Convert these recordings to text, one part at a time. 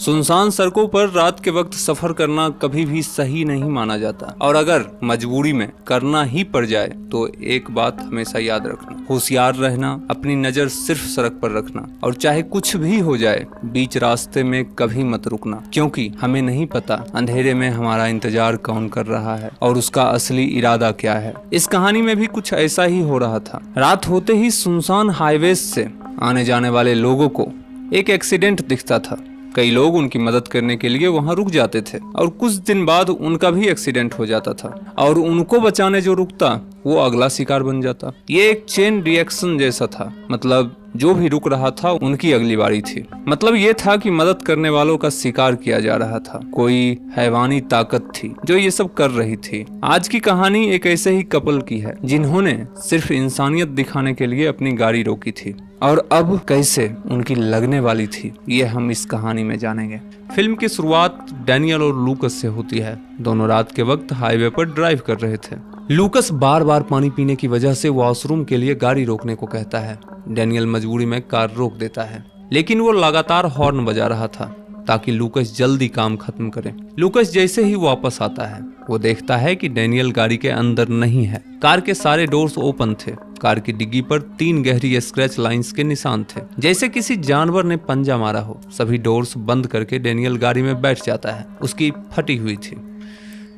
सुनसान सड़कों पर रात के वक्त सफर करना कभी भी सही नहीं माना जाता, और अगर मजबूरी में करना ही पड़ जाए तो एक बात हमेशा याद रखना, होशियार रहना, अपनी नजर सिर्फ सड़क पर रखना, और चाहे कुछ भी हो जाए बीच रास्ते में कभी मत रुकना, क्योंकि हमें नहीं पता अंधेरे में हमारा इंतजार कौन कर रहा है और उसका असली इरादा क्या है। इस कहानी में भी कुछ ऐसा ही हो रहा था। रात होते ही सुनसान हाईवे से आने जाने वाले लोगों को एक एक्सीडेंट दिखता था। कई लोग उनकी मदद करने के लिए वहां रुक जाते थे, और कुछ दिन बाद उनका भी एक्सीडेंट हो जाता था, और उनको बचाने जो रुकता वो अगला शिकार बन जाता। ये एक चेन रिएक्शन जैसा था, मतलब जो भी रुक रहा था उनकी अगली बारी थी। मतलब ये था कि मदद करने वालों का शिकार किया जा रहा था। कोई हैवानी ताकत थी जो ये सब कर रही थी। आज की कहानी एक ऐसे ही कपल की है जिन्होंने सिर्फ इंसानियत दिखाने के लिए अपनी गाड़ी रोकी थी, और अब कैसे उनकी लगने वाली थी ये हम इस कहानी में जानेंगे। फिल्म की शुरुआत डैनियल और लूकस से होती है। दोनों रात के वक्त हाईवे पर ड्राइव कर रहे थे। लूकस बार बार पानी पीने की वजह से वॉशरूम के लिए गाड़ी रोकने को कहता है। डैनियल मजबूरी में कार रोक देता है, लेकिन वो लगातार हॉर्न बजा रहा था ताकि लूकस जल्दी काम खत्म करे। लूकस जैसे ही वापस आता है वो देखता है कि डैनियल गाड़ी के अंदर नहीं है। कार के सारे डोर्स ओपन थे। कार की डिग्गी पर 3 गहरी स्क्रैच लाइंस के निशान थे, जैसे किसी जानवर ने पंजा मारा हो। सभी डोर्स बंद करके डैनियल गाड़ी में बैठ जाता है। उसकी फटी हुई थी।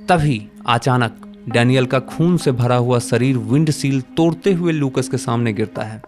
तभी अचानक डैनियल का खून से भरा हुआ शरीर विंडशील तोड़ते हुए लूकस के सामने गिरता है,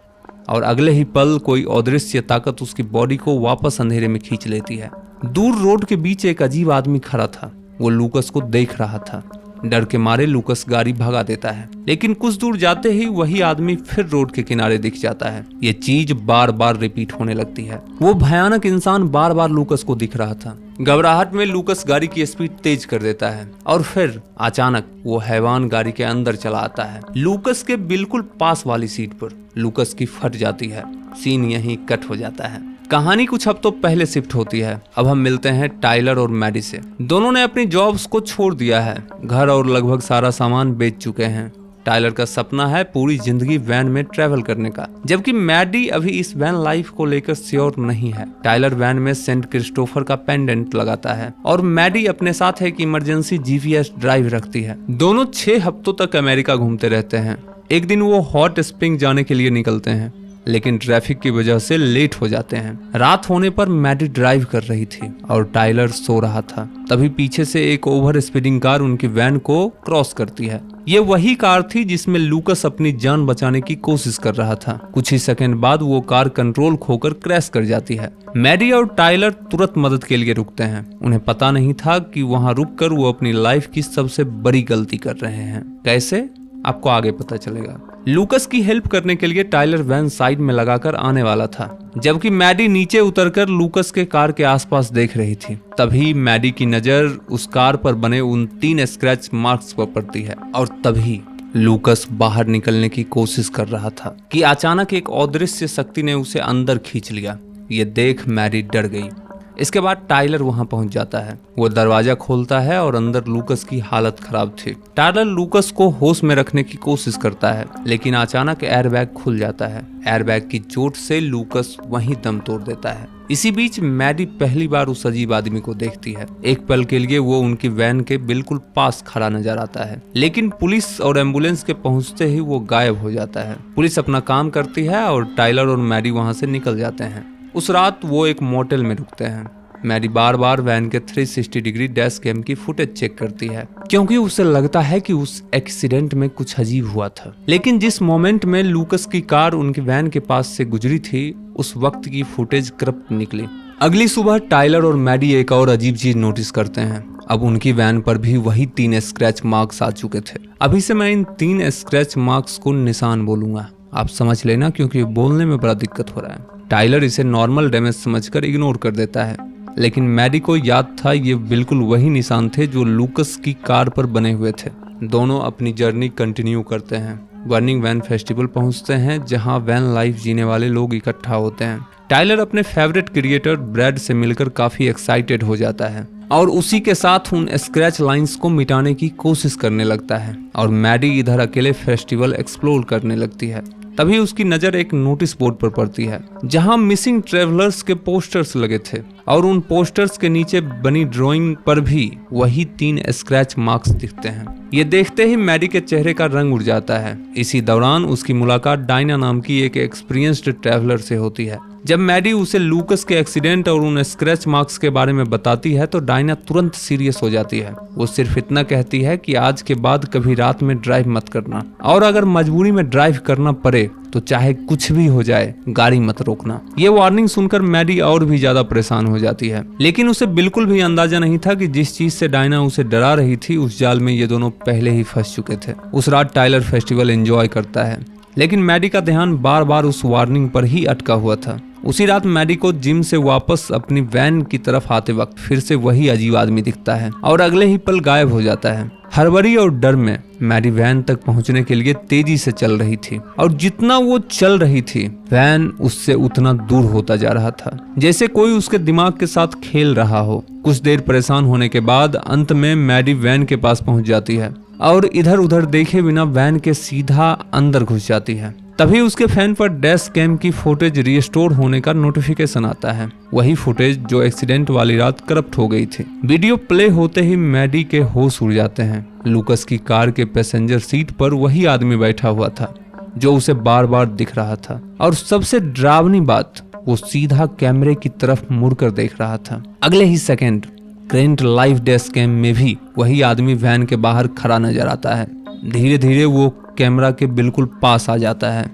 और अगले ही पल कोई अदृश्य ताकत उसकी बॉडी को वापस अंधेरे में खींच लेती है। दूर रोड के बीच एक अजीब आदमी खड़ा था। वो लूकस को देख रहा था। डर के मारे लूकस गाड़ी भगा देता है, लेकिन कुछ दूर जाते ही वही आदमी फिर रोड के किनारे दिख जाता है। ये चीज बार बार रिपीट होने लगती है। वो भयानक इंसान बार बार लूकस को दिख रहा था। घबराहट में लूकस गाड़ी की स्पीड तेज कर देता है, और फिर अचानक वो हैवान गाड़ी के अंदर चला आता है, लूकस के बिल्कुल पास वाली सीट पर। लूकस की फट जाती है। सीन यहीं कट हो जाता है। कहानी कुछ हफ्तों पहले शिफ्ट होती है। अब हम मिलते हैं टाइलर और मैडी से। दोनों ने अपनी जॉब्स को छोड़ दिया है, घर और लगभग सारा सामान बेच चुके हैं। टाइलर का सपना है पूरी जिंदगी वैन में ट्रैवल करने का, जबकि मैडी अभी इस वैन लाइफ को लेकर श्योर नहीं है। टाइलर वैन में सेंट क्रिस्टोफर का पेंडेंट लगाता है, और मैडी अपने साथ एक इमरजेंसी जीपीएस ड्राइव रखती है। दोनों 6 हफ्तों तक अमेरिका घूमते रहते हैं। एक दिन वो हॉट स्प्रिंग जाने के लिए निकलते हैं, लेकिन ट्रैफिक की वजह से लेट हो जाते हैं। रात होने पर मैडी ड्राइव कर रही थी और टाइलर सो रहा था। तभी पीछे से एक ओवर स्पीडिंग कार उनकी वैन को क्रॉस करती है। ये वही कार थी जिसमें लूकस अपनी जान बचाने की कोशिश कर रहा था। कुछ ही सेकंड बाद वो कार कंट्रोल खोकर क्रैश कर जाती है। मैडी और टाइलर तुरंत मदद के लिए रुकते हैं। उन्हें पता नहीं था कि वहां रुककर वो अपनी लाइफ की सबसे बड़ी गलती कर रहे हैं। कैसे, आपको आगे पता चलेगा। लूकस की हेल्प करने के लिए टाइलर वैन साइड में लगाकर आने वाला था, जबकि मैडी नीचे उतरकर लूकस के कार के आसपास देख रही थी। तभी मैडी की नजर उस कार पर बने उन 3 स्क्रैच मार्क्स पर पड़ती है, और तभी लूकस बाहर निकलने की कोशिश कर रहा था कि अचानक एक अदृश्य शक्ति ने उसे अंदर खींच लिया। ये देख मैडी डर गई। इसके बाद टाइलर वहां पहुंच जाता है। वो दरवाजा खोलता है और अंदर लूकस की हालत खराब थी। टाइलर लूकस को होश में रखने की कोशिश करता है, लेकिन अचानक एयरबैग खुल जाता है। एयरबैग की चोट से लूकस वहीं दम तोड़ देता है। इसी बीच मैडी पहली बार उस अजीब आदमी को देखती है। एक पल के लिए वो उनकी वैन के बिल्कुल पास खड़ा नजर आता है, लेकिन पुलिस और एम्बुलेंस के पहुंचते ही वो गायब हो जाता है। पुलिस अपना काम करती है और टाइलर और मैडी वहां से निकल जाते हैं। उस रात वो एक मोटेल में रुकते हैं। मैडी बार बार वैन के 360 डिग्री डैश कैम की फुटेज चेक करती है, क्योंकि उसे लगता है कि उस एक्सीडेंट में कुछ अजीब हुआ था। लेकिन जिस मोमेंट में लूकस की कार उनकी वैन के पास से गुजरी थी, उस वक्त की फुटेज करप्ट निकली। अगली सुबह टाइलर और मैडी एक और अजीब चीज नोटिस करते हैं। अब उनकी वैन पर भी वही 3 स्क्रैच मार्क्स आ चुके थे। अभी से मैं इन 3 स्क्रैच मार्क्स को निशान बोलूंगा, आप समझ लेना, क्योंकि बोलने में बड़ा दिक्कत हो रहा है। टाइलर इसे नॉर्मल डैमेज समझकर इग्नोर कर देता है, लेकिन मैडी को याद था ये बिल्कुल वही निशान थे जो लूकस की कार पर बने हुए थे। दोनों अपनी जर्नी कंटिन्यू करते हैं। बर्निंग वैन फेस्टिवल पहुंचते हैं, जहां वैन लाइफ जीने वाले लोग इकट्ठा होते हैं। टाइलर अपने फेवरेट क्रिएटर ब्रैड से मिलकर काफी एक्साइटेड हो जाता है, और उसी के साथ उन स्क्रैच लाइंस को मिटाने की कोशिश करने लगता है। और मैडी इधर अकेले फेस्टिवल एक्सप्लोर करने लगती है। तभी उसकी नजर एक नोटिस बोर्ड पर पड़ती है जहां मिसिंग ट्रेवलर्स के पोस्टर्स लगे थे और उन पोस्टर्स के नीचे बनी ड्राइंग पर भी वही 3 स्क्रैच मार्क्स दिखते हैं। ये देखते ही मैडी के चेहरे का रंग उड़ जाता है। इसी दौरान उसकी मुलाकात डायना नाम की एक एक्सपीरियंस्ड ट्रैवलर से होती है। जब मैडी उसे लूकस के एक्सीडेंट और उन स्क्रैच मार्क्स के बारे में बताती है तो डायना तुरंत सीरियस हो जाती है। वो सिर्फ इतना कहती है कि आज के बाद कभी रात में ड्राइव मत करना और अगर मजबूरी में ड्राइव करना पड़े तो चाहे कुछ भी हो जाए गाड़ी मत रोकना। ये वार्निंग सुनकर मैडी और भी ज्यादा परेशान हो जाती है, लेकिन उसे बिल्कुल भी अंदाजा नहीं था कि जिस चीज से डायना उसे डरा रही थी उस जाल में ये दोनों पहले ही फंस चुके थे। उस रात टाइलर फेस्टिवल एंजॉय करता है, लेकिन मैडी का ध्यान बार बार उस वार्निंग पर ही अटका हुआ था। उसी रात मैडी को जिम से वापस अपनी वैन की तरफ आते वक्त फिर से वही अजीब आदमी दिखता है और अगले ही पल गायब हो जाता है। हड़बड़ी और डर में मैडी वैन तक पहुंचने के लिए तेजी से चल रही थी और जितना वो चल रही थी वैन उससे उतना दूर होता जा रहा था, जैसे कोई उसके दिमाग के साथ खेल रहा हो। कुछ देर परेशान होने के बाद अंत में मैडी वैन के पास पहुंच जाती है और इधर उधर देखे बिना वैन के सीधा अंदर घुस जाती है। तभी उसके फैन पर डैश कैम की फुटेज रिस्टोर होने का नोटिफिकेशन आता है, वही फुटेज जो एक्सीडेंट वाली रात करप्ट हो गई थी। वीडियो प्ले होते ही मैडी के होश उड़ जाते हैं। लूकस की कार के पैसेंजर सीट पर वही आदमी बैठा हुआ था जो उसे बार बार दिख रहा था और सबसे डरावनी बात, वो सीधा कैमरे की तरफ मुड़कर देख रहा था। अगले ही second current live dash cam में भी वही आदमी वैन के बाहर खड़ा नजर आता है। धीरे धीरे वो कैमरा के बिल्कुल पास आ जाता है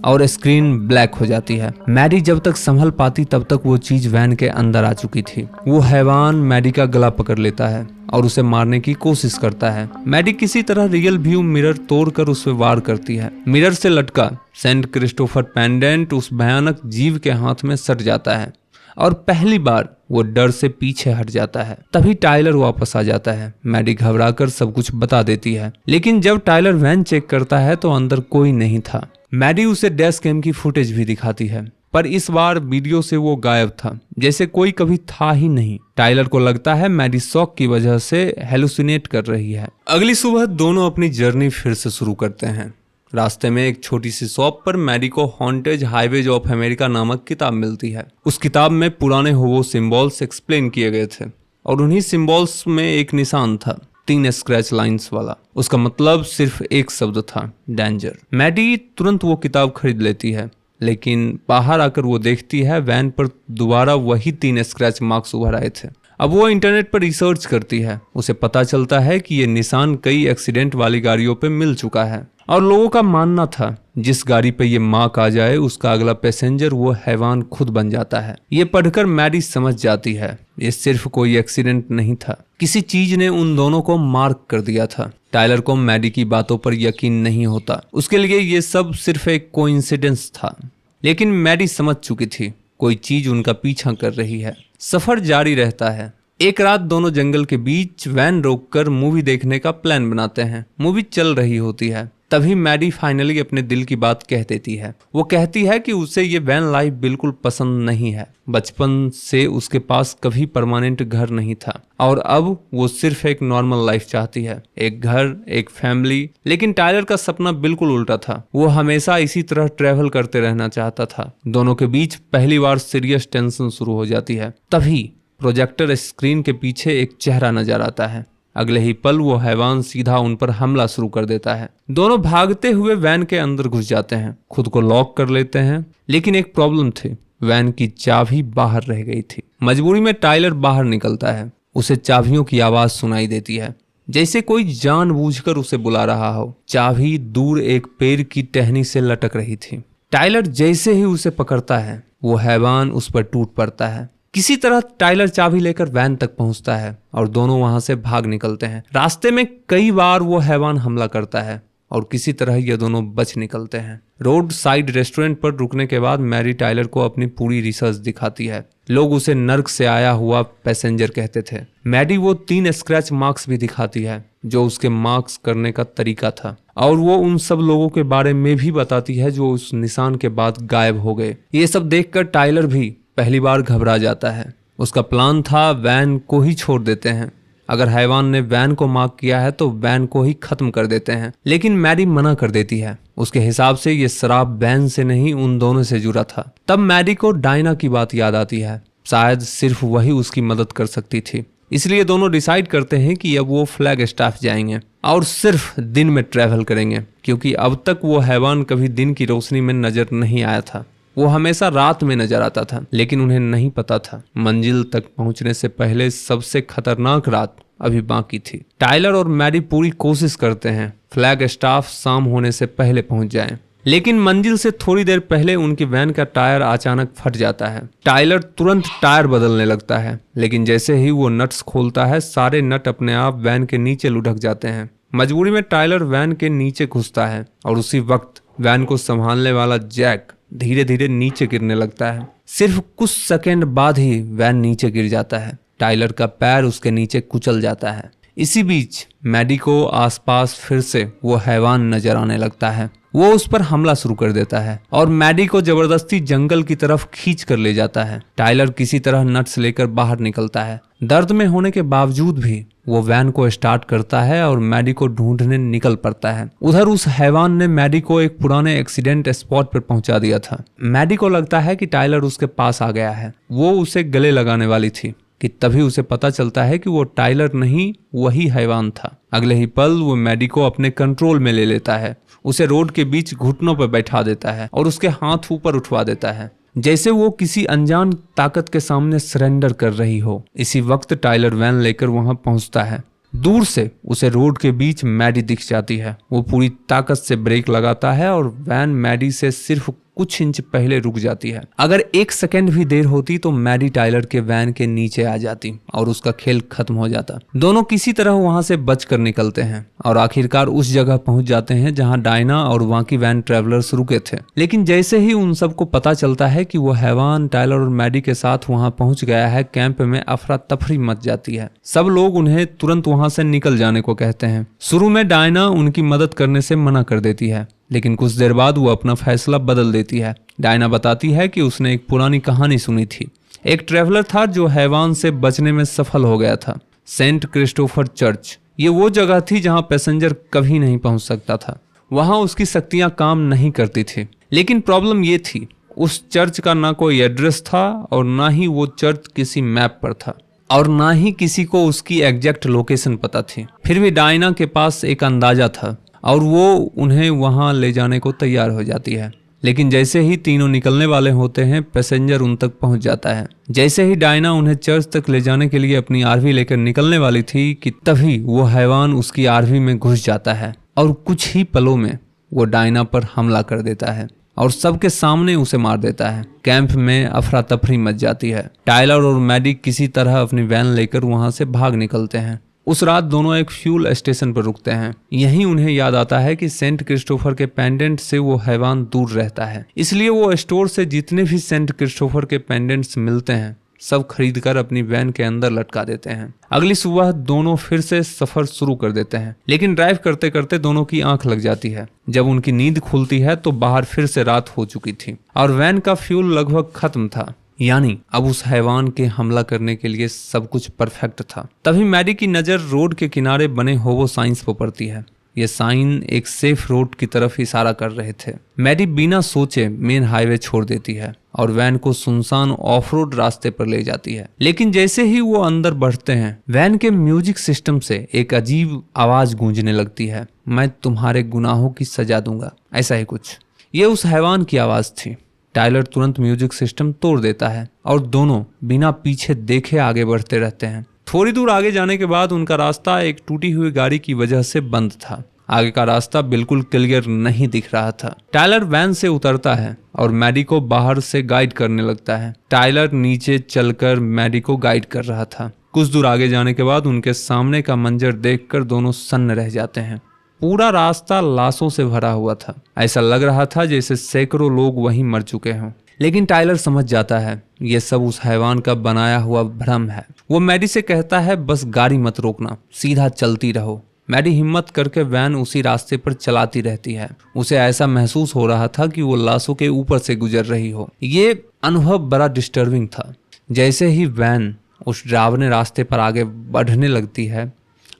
और स्क्रीन ब्लैक हो जाती है। मैडी जब तक संभल पाती तब तक वो चीज वैन के अंदर आ चुकी थी। वो हैवान मैडी का गला पकड़ लेता है और उसे मारने की कोशिश करता है। मैडी किसी तरह रियल व्यू मिरर तोड़कर उस पर वार करती है। मिरर से लटका सेंट क्रिस्टोफर पेंडेंट उस भयानक जीव के हाथ में सट जाता है और पहली बार वो डर से पीछे हट जाता है। तभी टाइलर वापस आ जाता है। मैडी घबराकर सब कुछ बता देती है, लेकिन जब टाइलर वैन चेक करता है तो अंदर कोई नहीं था। मैडी उसे डैश कैम की फुटेज भी दिखाती है, पर इस बार वीडियो से वो गायब था, जैसे कोई कभी था ही नहीं। टाइलर को लगता है मैडी शॉक की वजह से हेलुसिनेट कर रही है। अगली सुबह दोनों अपनी जर्नी फिर से शुरू करते हैं। रास्ते में एक छोटी सी शॉप पर मैडी को हॉन्टेज हाईवेज ऑफ अमेरिका नामक किताब मिलती है। उस किताब में पुराने होवो सिंबल्स एक्सप्लेन किए गए थे और उन्हीं सिंबल्स में एक निशान था, 3 स्क्रैच लाइंस वाला। उसका मतलब सिर्फ एक शब्द था, डेंजर। मैडी तुरंत वो किताब खरीद लेती है, लेकिन बाहर आकर वो देखती है वैन पर दोबारा वही 3 स्क्रैच मार्क्स उभर आए थे। अब वो इंटरनेट पर रिसर्च करती है। उसे पता चलता है कि ये निशान कई एक्सीडेंट वाली गाड़ियों पे मिल चुका है और लोगों का मानना था जिस गाड़ी पे ये मार्क आ जाए उसका अगला पैसेंजर वो हैवान खुद बन जाता है। ये पढ़कर मैडी समझ जाती है ये सिर्फ कोई एक्सीडेंट नहीं था, किसी चीज ने उन दोनों को मार्क कर दिया था। टाइलर को मैडी की बातों पर यकीन नहीं होता, उसके लिए ये सब सिर्फ एक कोइंसिडेंस था, लेकिन मैडी समझ चुकी थी कोई चीज उनका पीछा कर रही है। सफर जारी रहता है। एक रात दोनों जंगल के बीच वैन रोककर मूवी देखने का प्लान बनाते हैं। मूवी चल रही होती है, तभी मैडी फाइनली अपने दिल की बात कह देती है। वो कहती है कि उसे ये वैन लाइफ बिल्कुल पसंद नहीं है। बचपन से उसके पास कभी परमानेंट घर नहीं था और अब वो सिर्फ एक नॉर्मल लाइफ चाहती है, एक घर, एक फैमिली। लेकिन टाइलर का सपना बिल्कुल उल्टा था। वो हमेशा इसी तरह ट्रैवल करते रहना चाहता था। दोनों के बीच पहली बार सीरियस टेंशन शुरू हो जाती है। तभी प्रोजेक्टर स्क्रीन के पीछे एक चेहरा नजर आता है। अगले ही पल वो हैवान सीधा उन पर हमला शुरू कर देता है। दोनों भागते हुए वैन के अंदर घुस जाते हैं, खुद को लॉक कर लेते हैं। लेकिन एक प्रॉब्लम थी, वैन की चाबी बाहर रह गई थी। मजबूरी में टाइलर बाहर निकलता है। उसे चाबियों की आवाज सुनाई देती है, जैसे कोई जानबूझकर उसे बुला रहा हो। चाबी दूर एक पेड़ की टहनी से लटक रही थी। टाइलर जैसे ही उसे पकड़ता है वो हैवान उस पर टूट पड़ता है। किसी तरह टाइलर चाबी लेकर वैन तक पहुंचता है और दोनों वहां से भाग निकलते हैं। रास्ते में कई बार वो हैवान हमला करता है और किसी तरह ये दोनों बच निकलते हैं। रोड साइड रेस्टोरेंट पर रुकने के बाद मैरी टाइलर को अपनी पूरी रिसर्च दिखाती है। लोग उसे नर्क से आया हुआ पैसेंजर कहते थे। मैडी वो 3 स्क्रैच मार्क्स भी दिखाती है जो उसके मार्क्स करने का तरीका था और वो उन सब लोगों के बारे में भी बताती है जो उस निशान के बाद गायब हो गए। ये सब देखकर टाइलर भी पहली बार घबरा जाता है। उसका प्लान था वैन को ही छोड़ देते हैं, अगर हैवान ने वैन को मार्क किया है तो वैन को ही खत्म कर देते हैं, लेकिन मैडी मना कर देती है। उसके हिसाब से ये श्राप वैन से नहीं उन दोनों से जुड़ा था। तब मैडी को डायना की बात याद आती है, शायद सिर्फ वही उसकी मदद कर सकती थी। इसलिए दोनों डिसाइड करते हैं कि अब वो फ्लैगस्टाफ जाएंगे और सिर्फ दिन में ट्रैवल करेंगे, क्योंकि अब तक वो हैवान कभी दिन की रोशनी में नजर नहीं आया था। वो हमेशा रात में नजर आता था, लेकिन उन्हें नहीं पता था मंजिल तक पहुंचने से पहले सबसे खतरनाक रात अभी बाकी थी। टाइलर और मैडी पूरी कोशिश करते हैं फ्लैगस्टाफ शाम होने से पहले पहुंच जाएं, लेकिन मंजिल से थोड़ी देर पहले उनकी वैन का टायर अचानक फट जाता है। टाइलर तुरंत टायर बदलने लगता है, लेकिन जैसे ही वो नट्स खोलता है सारे नट अपने आप वैन के नीचे लुढ़क जाते हैं। मजबूरी में टाइलर वैन के नीचे घुसता है और उसी वक्त वैन को संभालने वाला जैक धीरे धीरे नीचे गिरने लगता है। सिर्फ कुछ सेकंड बाद ही वैन नीचे गिर जाता है। टाइलर का पैर उसके नीचे कुचल जाता है। इसी बीच मैडी को आसपास फिर से वो हैवान नजर आने लगता है। वो उस पर हमला शुरू कर देता है और मैडी को जबरदस्ती जंगल की तरफ खींच कर ले जाता है। टाइलर किसी तरह नट्स लेकर बाहर निकलता है। दर्द में होने के बावजूद भी वो वैन को स्टार्ट करता है और मैडी को ढूंढने निकल पड़ता है। उधर उस हैवान ने मैडी को एक पुराने एक्सीडेंट स्पॉट पर पहुंचा दिया था। मैडी को लगता है कि टाइलर उसके पास आ गया है। वो उसे गले लगाने वाली थी कि तभी उसे पता चलता है कि वो टाइलर नहीं, वही हैवान था। अगले ही पल वो मैडी को अपने कंट्रोल में ले लेता है, उसे रोड के बीच घुटनों पर बैठा देता है और उसके हाथ ऊपर उठवा देता है, जैसे वो किसी अनजान ताकत के सामने सरेंडर कर रही हो। इसी वक्त टाइलर वैन लेकर वहां पहुंचता है। दूर से उसे रोड के बीच मैडी दिख जाती है। वो पूरी ताकत से ब्रेक लगाता है और वैन मैडी से सिर्फ कुछ इंच पहले रुक जाती है। अगर एक सेकंड भी देर होती तो मैडी टाइलर के वैन के नीचे आ जाती और उसका खेल खत्म हो जाता। दोनों किसी तरह वहां से बचकर निकलते हैं और आखिरकार उस जगह पहुंच जाते हैं जहां डायना और बाकी वैन ट्रैवलर्स रुके थे। लेकिन जैसे ही उन सबको पता चलता है कि वो हैवान टाइलर और मैडी के साथ वहां पहुंच गया है, कैंप में अफरा तफरी मच जाती है। सब लोग उन्हें तुरंत वहां से निकल जाने को कहते हैं। शुरू में डायना उनकी मदद करने से मना कर देती है, लेकिन कुछ देर बाद वो अपना फैसला बदल देती है। डायना बताती है कि उसने एक पुरानी कहानी सुनी थी। एक ट्रैवलर था जो हैवान से बचने में सफल हो गया था। सेंट क्रिस्टोफर चर्च, ये वो जगह थी जहां पैसेंजर कभी नहीं पहुंच सकता था। वहां उसकी शक्तियां काम नहीं करती थी। लेकिन प्रॉब्लम ये थी, उस चर्च का ना कोई एड्रेस था और ना ही वो चर्च किसी मैप पर था और ना ही किसी को उसकी एग्जैक्ट लोकेशन पता थी। फिर भी डायना के पास एक अंदाजा था और वो उन्हें वहां ले जाने को तैयार हो जाती है। लेकिन जैसे ही तीनों निकलने वाले होते हैं, पैसेंजर उन तक पहुंच जाता है। जैसे ही डायना उन्हें चर्च तक ले जाने के लिए अपनी आरवी लेकर निकलने वाली थी कि तभी वो हैवान उसकी आरवी में घुस जाता है और कुछ ही पलों में वो डायना पर हमला कर देता है और सबके सामने उसे मार देता है। कैंप में अफरा तफरी मच जाती है। टाइलर और मैडी किसी तरह अपनी वैन लेकर वहां से भाग निकलते हैं। उस रात दोनों एक फ्यूल स्टेशन पर रुकते हैं। यहीं उन्हें याद आता है कि सेंट क्रिस्टोफर के पेंडेंट से वो हैवान दूर रहता है, इसलिए वो स्टोर से जितने भी सेंट क्रिस्टोफर के पेंडेंट्स मिलते हैं सब खरीदकर अपनी वैन के अंदर लटका देते हैं। अगली सुबह दोनों फिर से सफर शुरू कर देते हैं, लेकिन ड्राइव करते करते दोनों की आंख लग जाती है। जब उनकी नींद खुलती है तो बाहर फिर से रात हो चुकी थी और वैन का फ्यूल लगभग खत्म था। यानी अब उस हैवान के हमला करने के लिए सब कुछ परफेक्ट था। तभी मैडी की नजर रोड के किनारे बने होवो साइंस पर पड़ती है। ये साइन एक सेफ रोड की तरफ इशारा कर रहे थे। मैडी बिना सोचे मेन हाईवे छोड़ देती है और वैन को सुनसान ऑफ रोड रास्ते पर ले जाती है। लेकिन जैसे ही वो अंदर बढ़ते हैं, वैन के म्यूजिक सिस्टम से एक अजीब आवाज गूंजने लगती है, मैं तुम्हारे गुनाहों की सजा दूंगा, ऐसा ही कुछ। ये उस हैवान की आवाज थी। टाइलर तुरंत म्यूजिक सिस्टम तोड़ देता है और दोनों बिना पीछे देखे आगे बढ़ते रहते हैं। थोड़ी दूर आगे जाने के बाद उनका रास्ता एक टूटी हुई गाड़ी की वजह से बंद था। आगे का रास्ता बिल्कुल क्लियर नहीं दिख रहा था। टाइलर वैन से उतरता है और मैडी को बाहर से गाइड करने लगता है। टाइलर नीचे चलकर मैडी को गाइड कर रहा था। कुछ दूर आगे जाने के बाद उनके सामने का मंजर देखकर दोनों सन्न रह जाते हैं। पूरा रास्ता लाशों से भरा हुआ था। ऐसा लग रहा था जैसे सैकड़ों लोग वहीं मर चुके हों। लेकिन टाइलर समझ जाता है ये सब उस हैवान का बनाया हुआ भ्रम है। वो मैडी से कहता है बस गाड़ी मत रोकना, सीधा चलती रहो। मैडी हिम्मत करके वैन उसी रास्ते पर चलाती रहती है। उसे ऐसा महसूस हो रहा था कि वो लाशों के ऊपर से गुजर रही हो। ये अनुभव बड़ा डिस्टर्बिंग था। जैसे ही वैन उस डरावने रास्ते पर आगे बढ़ने लगती है,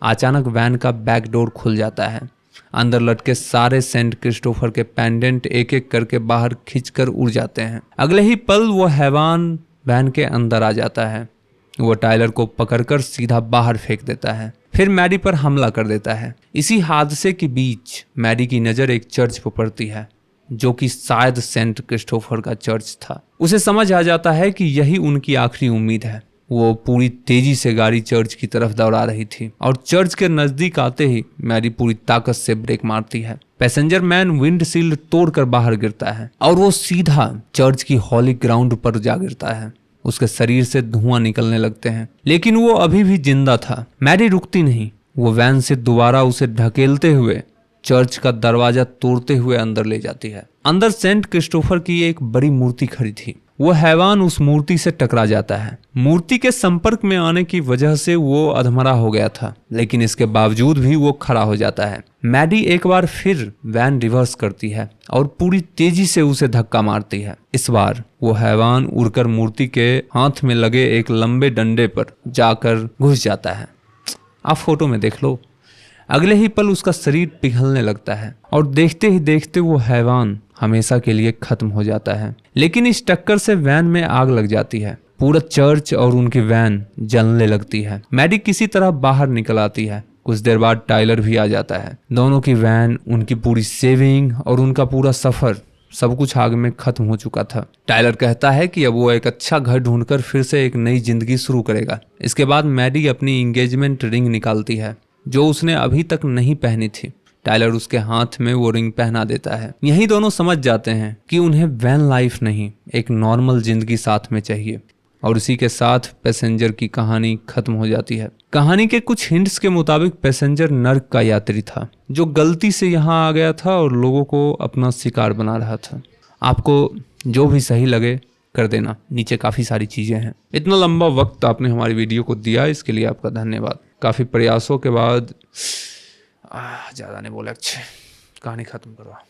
अचानक वैन का बैक डोर खुल जाता है। अंदर लटके सारे सेंट क्रिस्टोफर के पेंडेंट एक एक करके बाहर खींचकर उड़ जाते हैं। अगले ही पल वो हैवान वैन के अंदर आ जाता है। वो टाइलर को पकड़कर सीधा बाहर फेंक देता है, फिर मैडी पर हमला कर देता है। इसी हादसे के बीच मैडी की नज़र एक चर्च पर पड़ती है, जो कि शायद सेंट क्रिस्टोफर का चर्च था। उसे समझ आ जाता है कि यही उनकी आखिरी उम्मीद है। वो पूरी तेजी से गाड़ी चर्च की तरफ दौड़ा रही थी और चर्च के नजदीक आते ही मैरी पूरी ताकत से ब्रेक मारती है। पैसेंजर मैन विंडशील्ड तोड़कर बाहर गिरता है और वो सीधा चर्च की हॉली ग्राउंड पर जा गिरता है। उसके शरीर से धुआं निकलने लगते हैं, लेकिन वो अभी भी जिंदा था। मैरी रुकती नहीं, वो वैन से दोबारा उसे ढकेलते हुए चर्च का दरवाजा तोड़ते हुए अंदर ले जाती है। अंदर सेंट क्रिस्टोफर की एक बड़ी मूर्ति खड़ी थी। वो हैवान उस मूर्ति से टकरा जाता है। मूर्ति के संपर्क में आने की वजह से वो अधमरा हो गया था, लेकिन इसके बावजूद भी वो खड़ा हो जाता है। मैडी एक बार फिर वैन रिवर्स करती है और पूरी तेजी से उसे धक्का मारती है। इस बार वो हैवान उड़कर मूर्ति के हाथ में लगे एक लंबे डंडे पर जाकर घुस जाता है। आप फोटो में देख लो। अगले ही पल उसका शरीर पिघलने लगता है और देखते ही देखते वो हैवान हमेशा के लिए खत्म हो जाता है। लेकिन इस टक्कर से वैन में आग लग जाती है। पूरा चर्च और उनकी वैन जलने लगती है। मैडी किसी तरह बाहर निकल आती है। कुछ देर बाद टाइलर भी आ जाता है। दोनों की वैन, उनकी पूरी सेविंग और उनका पूरा सफर सब कुछ आग में खत्म हो चुका था। टाइलर कहता है कि अब वो एक अच्छा घर ढूंढकर फिर से एक नई जिंदगी शुरू करेगा। इसके बाद मैडी अपनी एंगेजमेंट रिंग निकालती है, जो उसने अभी तक नहीं पहनी थी। टाइलर उसके हाथ में वो रिंग पहना देता है। यही दोनों समझ जाते हैं कि उन्हें वैन लाइफ नहीं, एक नॉर्मल जिंदगी साथ में चाहिए। और इसी के साथ पैसेंजर की कहानी खत्म हो जाती है। कहानी के कुछ हिंट्स के मुताबिक पैसेंजर नर्क का यात्री था, जो गलती से यहाँ आ गया था और लोगों को अपना शिकार बना रहा था। आपको जो भी सही लगे कर देना, नीचे काफ़ी सारी चीज़ें हैं। इतना लंबा वक्त आपने हमारी वीडियो को दिया, इसके लिए आपका धन्यवाद। काफ़ी प्रयासों के बाद ज़्यादा नहीं बोला, अच्छे कहानी ख़त्म करवा।